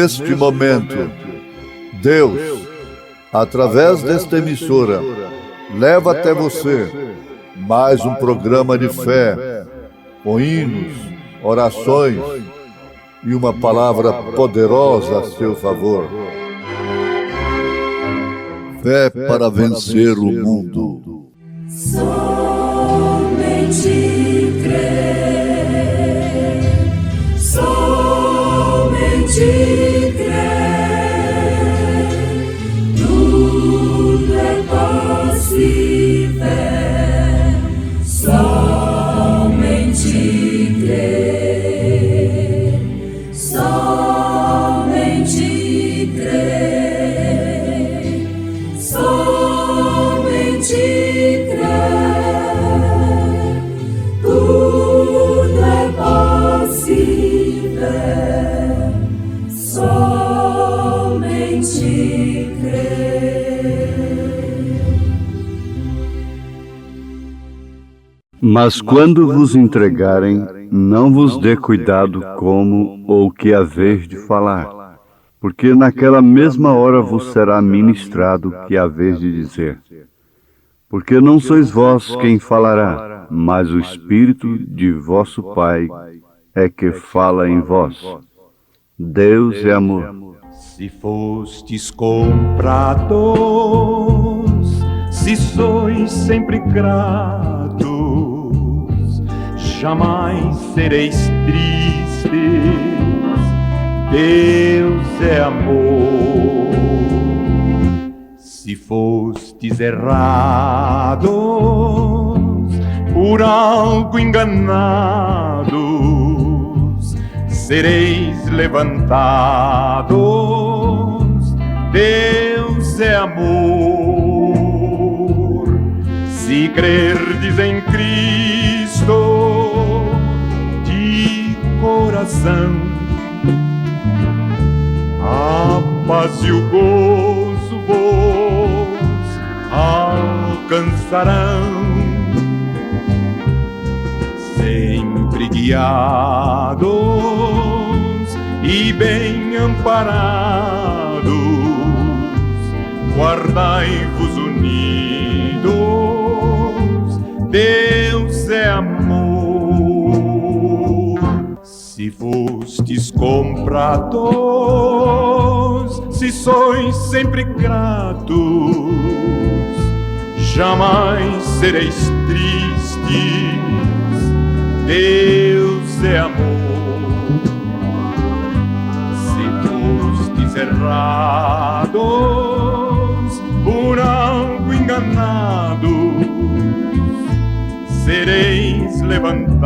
neste momento, Deus, através desta emissora, leva até você mais um programa de fé, com hinos, orações e uma palavra poderosa a seu favor. Fé para vencer o mundo. Somente crer, somente crer, tudo é possível, somente crer, somente crer, somente crer, tudo é possível, somente crer. Mas quando vos entregarem, não vos dê cuidado como ou que haveis de falar, porque naquela mesma hora vos será ministrado que haveis de dizer. Porque não sois vós quem falará, mas o Espírito de vosso Pai é que fala em vós. Deus é amor. Se fostes comprados, se sois sempre gratos, jamais sereis tristes. Deus é amor. Se fostes errados, por algo enganados, sereis levantados. Deus é amor. Se crerdes em Cristo de coração, a paz e o gozo vos alcançarão, sempre guiados e bem amparados, guardai-vos unidos, Deus é amor. Se fostes comprados, se sois sempre gratos, jamais sereis tristes. Deus é amor. Se fostes errados, por algo enganados, sereis levantados.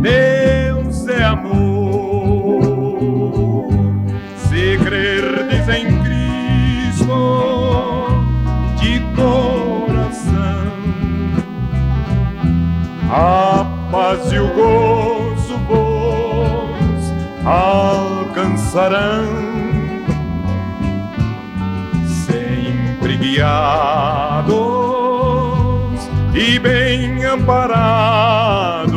Deus é amor. Se crerdes em Cristo de coração, a paz e o gozo vos alcançarão, sempre guiados e bem amparados,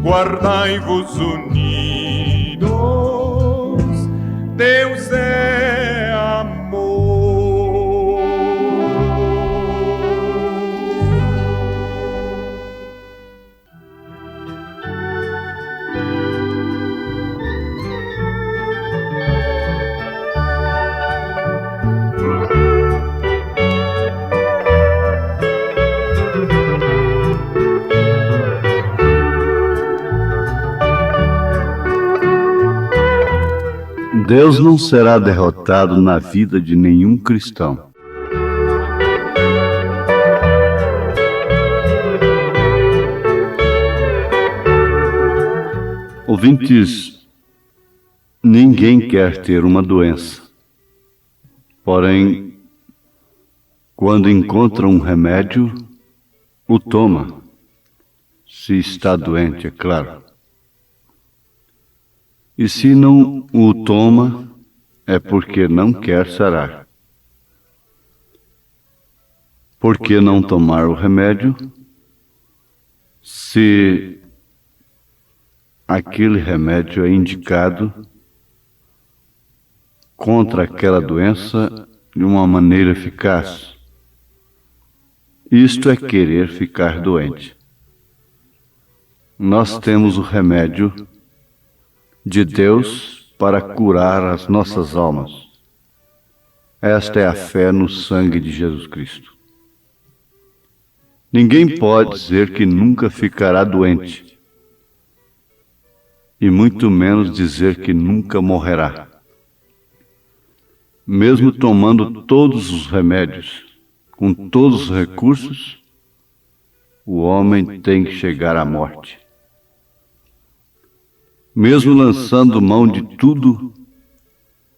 guardai-vos unidos, Deus é amor. Deus não será derrotado na vida de nenhum cristão. Ouvintes, ninguém quer ter uma doença. Porém, quando encontra um remédio, o toma. Se está doente, é claro. E se não o toma, é porque não quer sarar. Por que não tomar o remédio? Se aquele remédio é indicado contra aquela doença de uma maneira eficaz. Isto é querer ficar doente. Nós temos o remédio de Deus para curar as nossas almas. Esta é a fé no sangue de Jesus Cristo. Ninguém pode dizer que nunca ficará doente, e muito menos dizer que nunca morrerá. Mesmo tomando todos os remédios, com todos os recursos, o homem tem que chegar à morte. Mesmo lançando mão de tudo,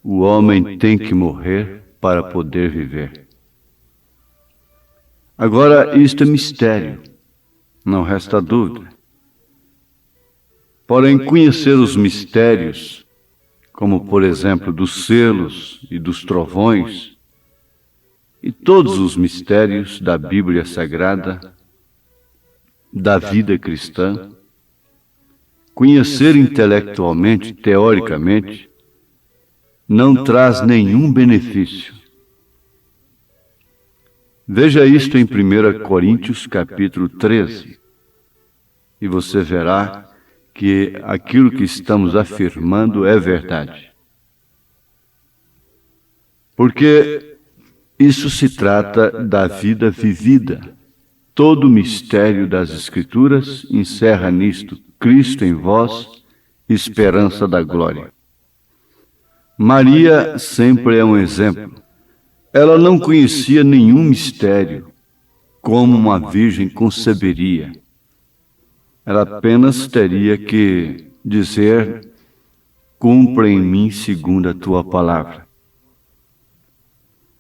o homem tem que morrer para poder viver. Agora, isto é mistério, não resta dúvida. Porém, conhecer os mistérios, como por exemplo dos selos e dos trovões, e todos os mistérios da Bíblia Sagrada, da vida cristã, conhecer intelectualmente, teoricamente, não traz nenhum benefício. Veja isto em 1 Coríntios capítulo 13, e você verá que aquilo que estamos afirmando é verdade. Porque isso se trata da vida vivida. Todo o mistério das Escrituras encerra nisto: Cristo em vós, esperança da glória. Maria sempre é um exemplo. Ela não conhecia nenhum mistério, como uma virgem conceberia. Ela apenas teria que dizer: cumpra em mim segundo a tua palavra.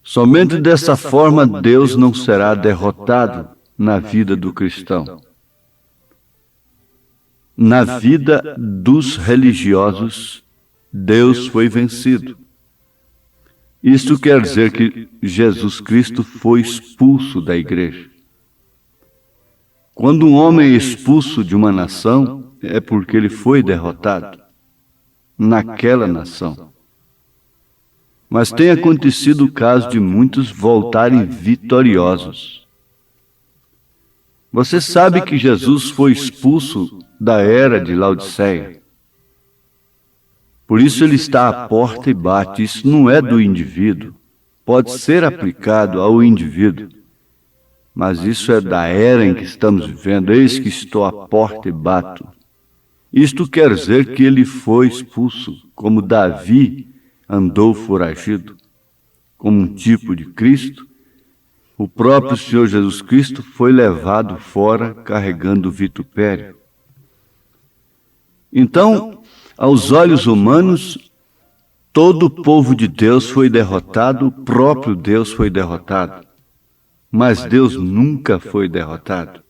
Somente dessa forma Deus não será derrotado na vida do cristão. Na vida dos religiosos, Deus foi vencido. Isto quer dizer que Jesus Cristo foi expulso da igreja. Quando um homem é expulso de uma nação, é porque ele foi derrotado naquela nação. Mas tem acontecido o caso de muitos voltarem vitoriosos. Você sabe que Jesus foi expulso da era de Laodiceia. Por isso ele está à porta e bate. Isso não é do indivíduo. Pode ser aplicado ao indivíduo, mas isso é da era em que estamos vivendo. Eis que estou à porta e bato. Isto quer dizer que ele foi expulso, como Davi andou foragido, como um tipo de Cristo. O próprio Senhor Jesus Cristo foi levado fora carregando o vitupério. Então, aos olhos humanos, todo o povo de Deus foi derrotado, o próprio Deus foi derrotado. Mas Deus nunca foi derrotado.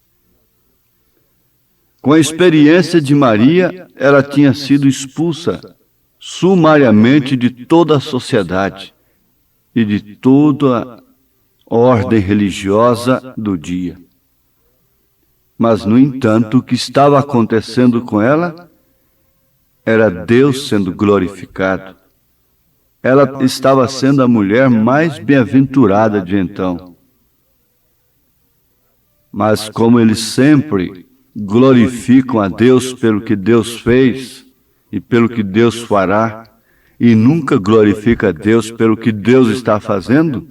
Com a experiência de Maria, ela tinha sido expulsa sumariamente de toda a sociedade e de toda a ordem religiosa do dia. Mas, no entanto, o que estava acontecendo com ela era Deus sendo glorificado. Ela estava sendo a mulher mais bem-aventurada de então. Mas como eles sempre glorificam a Deus pelo que Deus fez e pelo que Deus fará, e nunca glorifica a Deus pelo que Deus está fazendo,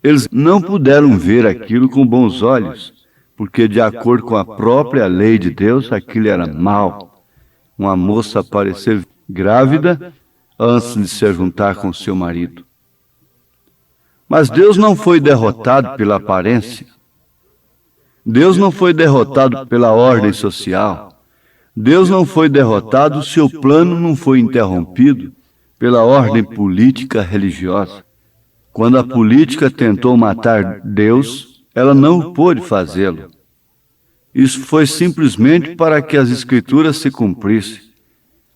eles não puderam ver aquilo com bons olhos, porque de acordo com a própria lei de Deus, aquilo era mal. Uma moça aparecer grávida antes de se juntar com seu marido. Mas Deus não foi derrotado pela aparência. Deus não foi derrotado pela ordem social. Deus não foi derrotado, seu plano não foi interrompido pela ordem política religiosa. Quando a política tentou matar Deus, ela não pôde fazê-lo. Isso foi simplesmente para que as Escrituras se cumprissem.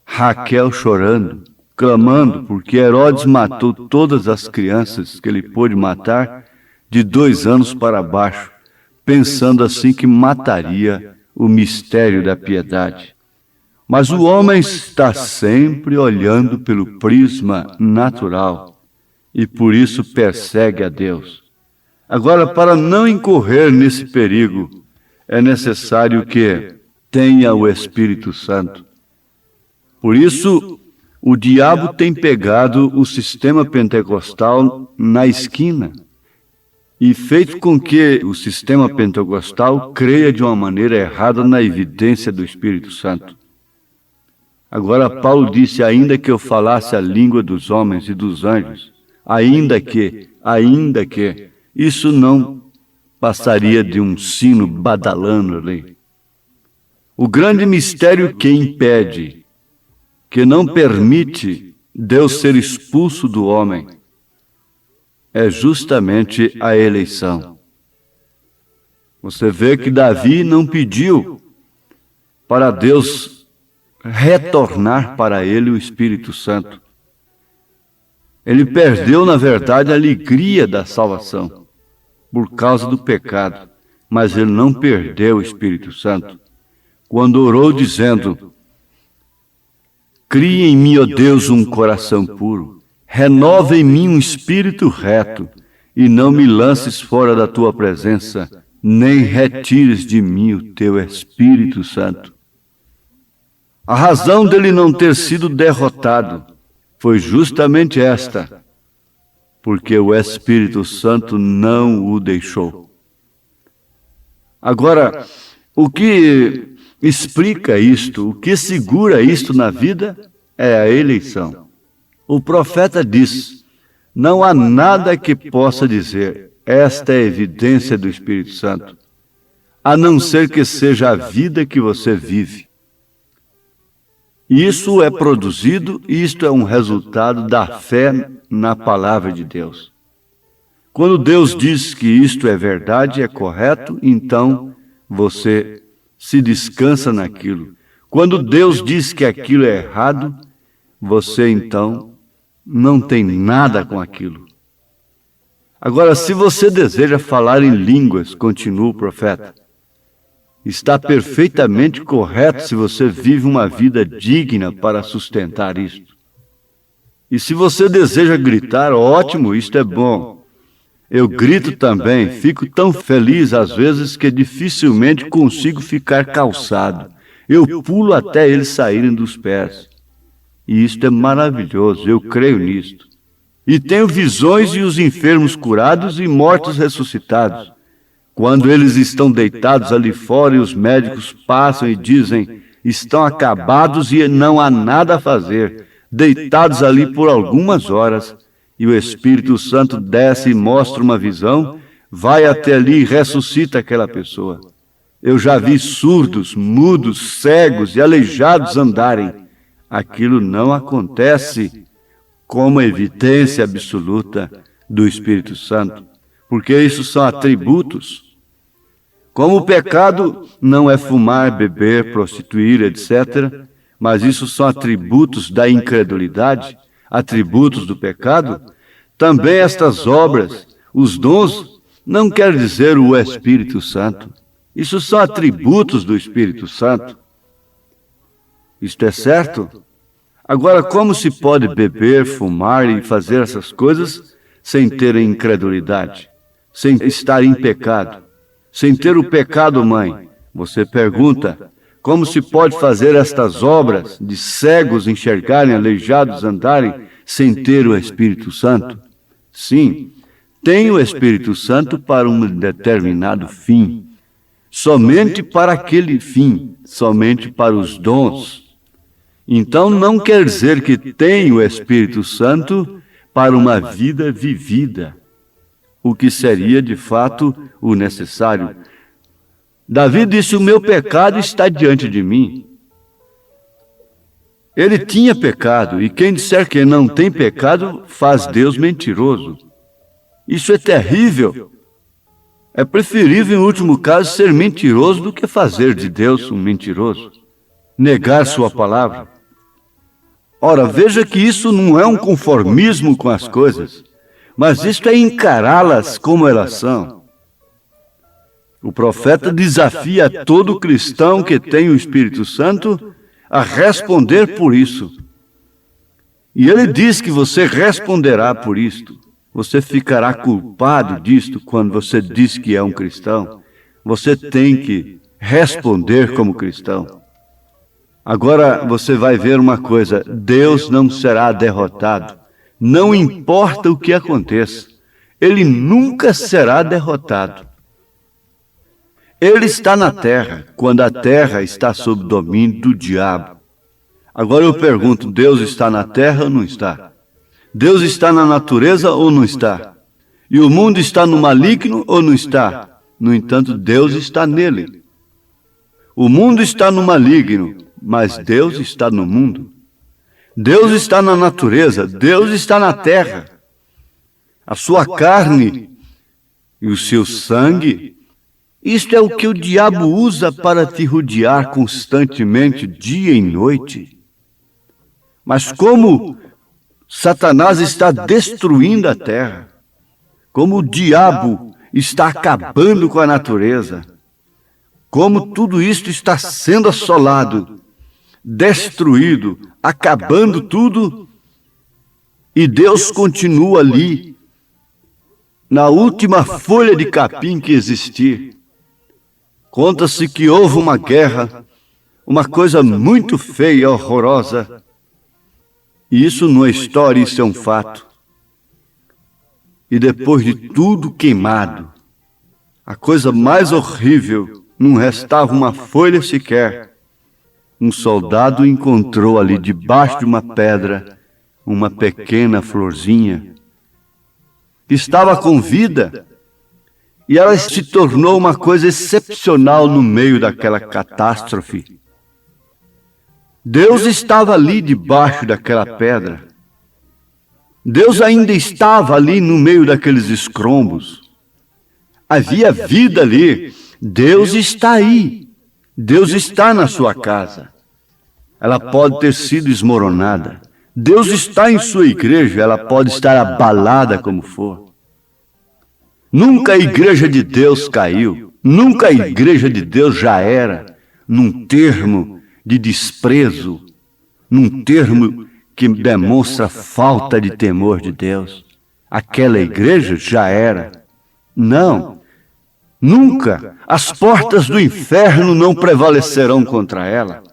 Raquel chorando, clamando, porque Herodes matou todas as crianças que ele pôde matar de 2 anos para baixo, pensando assim que mataria o mistério da piedade. Mas o homem está sempre olhando pelo prisma natural e por isso persegue a Deus. Agora, para não incorrer nesse perigo, é necessário que tenha o Espírito Santo. Por isso, o diabo tem pegado o sistema pentecostal na esquina e feito com que o sistema pentecostal creia de uma maneira errada na evidência do Espírito Santo. Agora, Paulo disse, ainda que eu falasse a língua dos homens e dos anjos, ainda que, isso não passaria de um sino badalando ali. O grande mistério que impede, que não permite Deus ser expulso do homem, é justamente a eleição. Você vê que Davi não pediu para Deus retornar para ele o Espírito Santo. Ele perdeu, na verdade, a alegria da salvação por causa do pecado, mas ele não perdeu o Espírito Santo. Quando orou dizendo, cria em mim, ó Deus, um coração puro, renova em mim um espírito reto, e não me lances fora da tua presença, nem retires de mim o teu Espírito Santo. A razão dele não ter sido derrotado foi justamente esta, porque o Espírito Santo não o deixou. Agora, o que explica isto, o que segura isto na vida é a eleição. O profeta diz, não há nada que possa dizer, esta é a evidência do Espírito Santo, a não ser que seja a vida que você vive. Isso é produzido, isto é um resultado da fé na palavra de Deus. Quando Deus diz que isto é verdade, é correto, então você se descansa naquilo. Quando Deus diz que aquilo é errado, você então não tem nada com aquilo. Agora, se você deseja falar em línguas, continua o profeta, está perfeitamente correto se você vive uma vida digna para sustentar isto. E se você deseja gritar, ótimo, isto é bom. Eu grito também, fico tão feliz às vezes que dificilmente consigo ficar calçado. Eu pulo até eles saírem dos pés. E isto é maravilhoso, eu creio nisto. E tenho visões e os enfermos curados e mortos ressuscitados. Quando eles estão deitados ali fora e os médicos passam e dizem, estão acabados e não há nada a fazer, deitados ali por algumas horas, e o Espírito Santo desce e mostra uma visão, vai até ali e ressuscita aquela pessoa. Eu já vi surdos, mudos, cegos e aleijados andarem. Aquilo não acontece como evidência absoluta do Espírito Santo, porque isso são atributos. Como o pecado não é fumar, beber, prostituir, etc., mas isso são atributos da incredulidade, atributos do pecado, também estas obras, os dons, não quer dizer o Espírito Santo. Isso são atributos do Espírito Santo. Isto é certo? Agora, como se pode beber, fumar e fazer essas coisas sem ter incredulidade, sem estar em pecado, sem ter o pecado, mãe? Você pergunta, como se pode fazer estas obras de cegos enxergarem, aleijados andarem, sem ter o Espírito Santo? Sim, tem o Espírito Santo para um determinado fim, somente para aquele fim, somente para os dons. Então não quer dizer que tem o Espírito Santo para uma vida vivida, o que seria de fato o necessário. Davi disse, o meu pecado está diante de mim. Ele tinha pecado, e quem disser que não tem pecado, faz Deus mentiroso. Isso é terrível. É preferível, em último caso, ser mentiroso do que fazer de Deus um mentiroso, negar sua palavra. Ora, veja que isso não é um conformismo com as coisas, mas isto é encará-las como elas são. O profeta desafia todo cristão que tem o Espírito Santo a responder por isso. E ele diz que você responderá por isto. Você ficará culpado disto quando você diz que é um cristão. Você tem que responder como cristão. Agora você vai ver uma coisa: Deus não será derrotado. Não importa o que aconteça, Ele nunca será derrotado. Ele está na terra, quando a terra está sob domínio do diabo. Agora eu pergunto, Deus está na terra ou não está? Deus está na natureza ou não está? E o mundo está no maligno ou não está? No entanto, Deus está nele. O mundo está no maligno, mas Deus está no mundo. Deus está na natureza, Deus está na terra. A sua carne e o seu sangue, isto é o que o diabo usa para te rodear constantemente, dia e noite. Mas como Satanás está destruindo a terra, como o diabo está acabando com a natureza, como tudo isto está sendo assolado, destruído, acabando tudo, e Deus continua ali, na última folha de capim que existir. Conta-se que houve uma guerra, uma coisa muito feia e horrorosa, e isso não é história, isso é um fato. E depois de tudo queimado, a coisa mais horrível, não restava uma folha sequer. Um soldado encontrou ali debaixo de uma pedra uma pequena florzinha. Estava com vida e ela se tornou uma coisa excepcional no meio daquela catástrofe. Deus estava ali debaixo daquela pedra. Deus ainda estava ali no meio daqueles escombros. Havia vida ali. Deus está aí. Deus está na sua casa. Ela pode ter sido esmoronada. Deus está em sua igreja. Ela pode estar abalada como for. Nunca a igreja de Deus caiu. Nunca a igreja de Deus já era num termo de desprezo, num termo que demonstra falta de temor de Deus. Aquela igreja já era. Não, nunca. As portas do inferno não prevalecerão contra ela.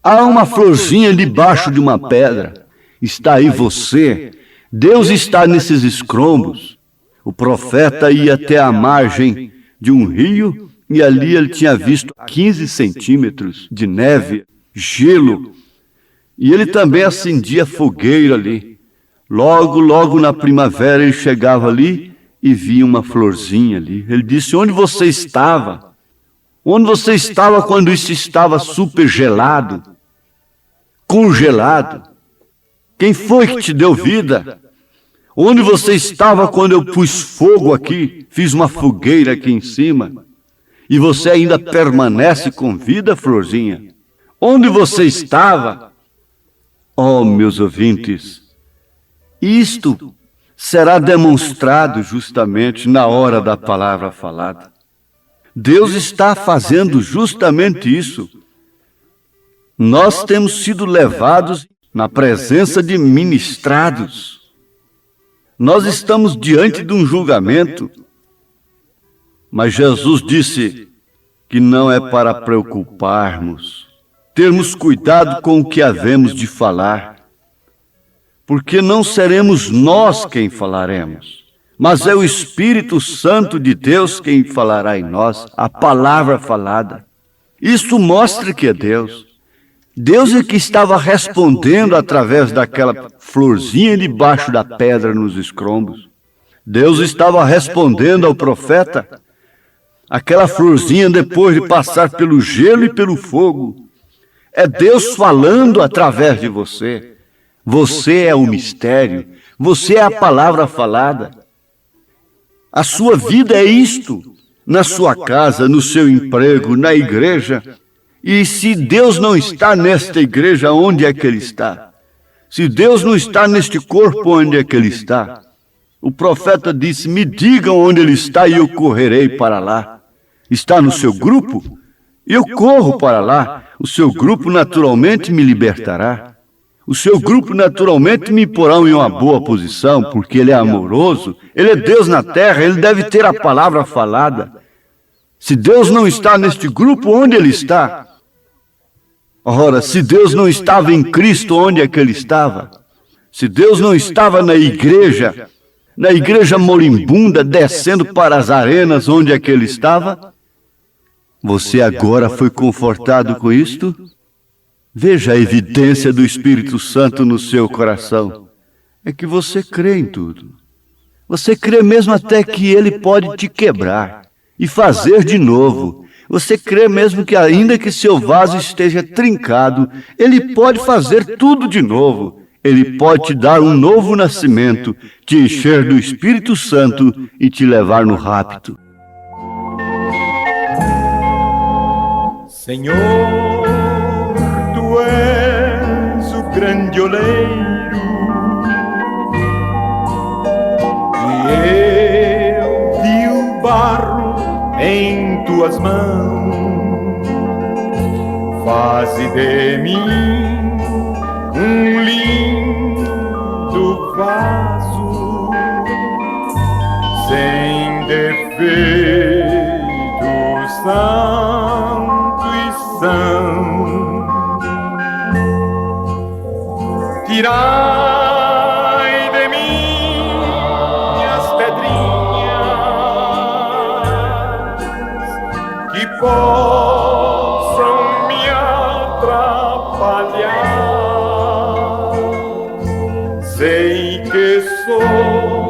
Há uma florzinha debaixo de uma pedra. Está aí você. Deus está nesses escombros. O profeta ia até a margem de um rio e ali ele tinha visto 15 centímetros de neve, gelo. E ele também acendia fogueira ali. Logo na primavera ele chegava ali e via uma florzinha ali. Ele disse: onde você estava? Onde você estava quando isso estava super gelado? Congelado? Quem foi que te deu vida? Onde você estava quando eu pus fogo aqui, fiz uma fogueira aqui em cima? E você ainda permanece com vida, florzinha? Onde você estava? Oh, meus ouvintes, isto será demonstrado justamente na hora da palavra falada. Deus está fazendo justamente isso. Nós temos sido levados na presença de ministrados. Nós estamos diante de um julgamento. Mas Jesus disse que não é para preocuparmos, termos cuidado com o que havemos de falar, porque não seremos nós quem falaremos, mas é o Espírito Santo de Deus quem falará em nós, a palavra falada. Isso mostra que é Deus. Deus é que estava respondendo através daquela florzinha debaixo da pedra nos escombros. Deus estava respondendo ao profeta. Aquela florzinha depois de passar pelo gelo e pelo fogo. É Deus falando através de você. Você é o mistério. Você é a palavra falada. A sua vida é isto. Na sua casa, no seu emprego, na igreja. E se Deus não está nesta igreja, onde é que Ele está? Se Deus não está neste corpo, onde é que Ele está? O profeta disse: me digam onde Ele está e eu correrei para lá. Está no seu grupo? Eu corro para lá. O seu grupo naturalmente me libertará. O seu grupo naturalmente me porá em uma boa posição, porque ele é amoroso, ele é Deus na terra, ele deve ter a palavra falada. Se Deus não está neste grupo, onde ele está? Ora, se Deus não estava em Cristo, onde é que ele estava? Se Deus não estava na igreja moribunda, descendo para as arenas, onde é que ele estava? Você agora foi confortado com isto? Veja a evidência do Espírito Santo no seu coração. É que você crê em tudo. Você crê mesmo até que ele pode te quebrar e fazer de novo. Você crê mesmo que ainda que seu vaso esteja trincado, ele pode fazer tudo de novo. Ele pode te dar um novo nascimento, te encher do Espírito Santo e te levar no rapto. Senhor, tu és o grande oleiro e eu vi o barro em tuas mãos. Faze de mim um lindo vaso sem defeito, santo e são. Tirai de mim as pedrinhas que possam me atrapalhar. Sei que sou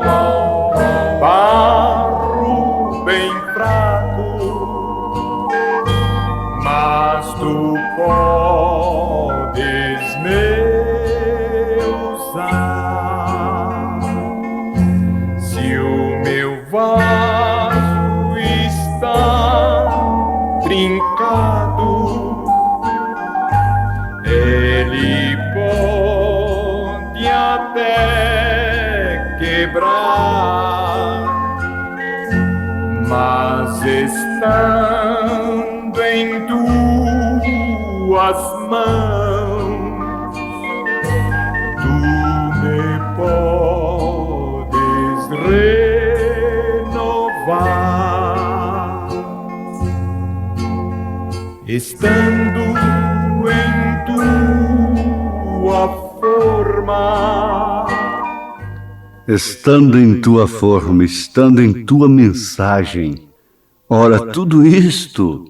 barro bem fraco, mas tu podes me usar. Se o meu vaso está trincado, ele pode até quebrar, mas estando em tuas mãos, tu me podes renovar. Estando em tua forma, estando em tua forma, estando em tua mensagem. Ora, tudo isto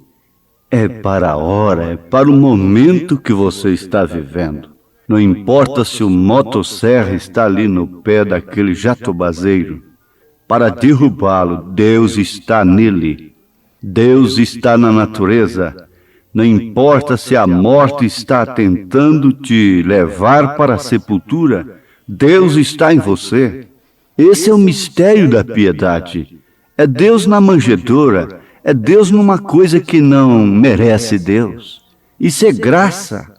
é para a hora, é para o momento que você está vivendo. Não importa se o motosserra está ali no pé daquele jatobazeiro. Para derrubá-lo, Deus está nele. Deus está na natureza. Não importa se a morte está tentando te levar para a sepultura, Deus está em você. Esse é o mistério da piedade. É Deus na manjedoura, é Deus numa coisa que não merece Deus. Isso é graça.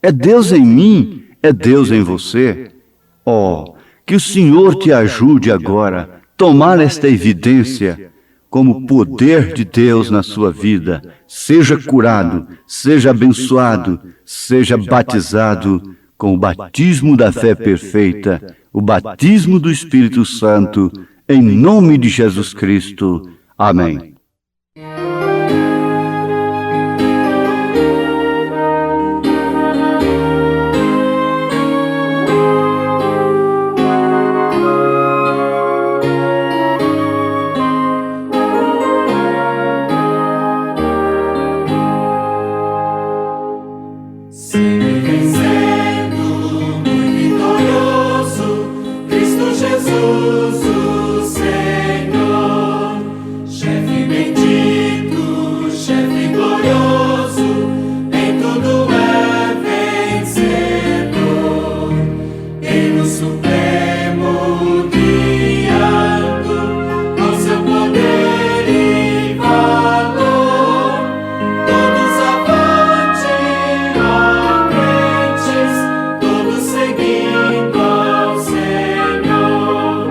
É Deus em mim, é Deus em você. Oh, que o Senhor te ajude agora a tomar esta evidência como poder de Deus na sua vida. Seja curado, seja abençoado, seja batizado com o batismo da fé perfeita, o batismo do Espírito Santo, em nome de Jesus Cristo. Amém. Jesus, o Senhor, chefe bendito, chefe glorioso, em tudo é vencedor. E no supremo guiando, com seu poder e valor, todos avante, ó crentes, todos seguindo ao Senhor.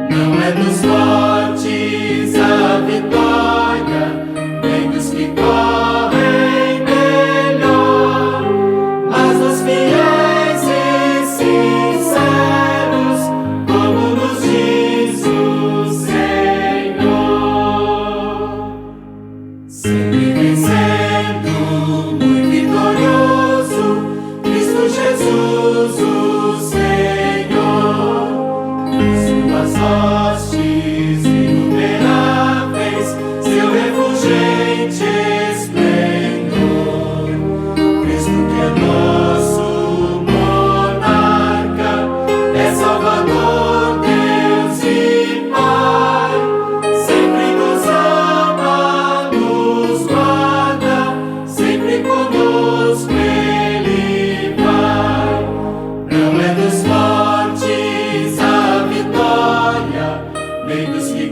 Não é dos fortes a vitória, nem dos que correm melhor, Lei dos que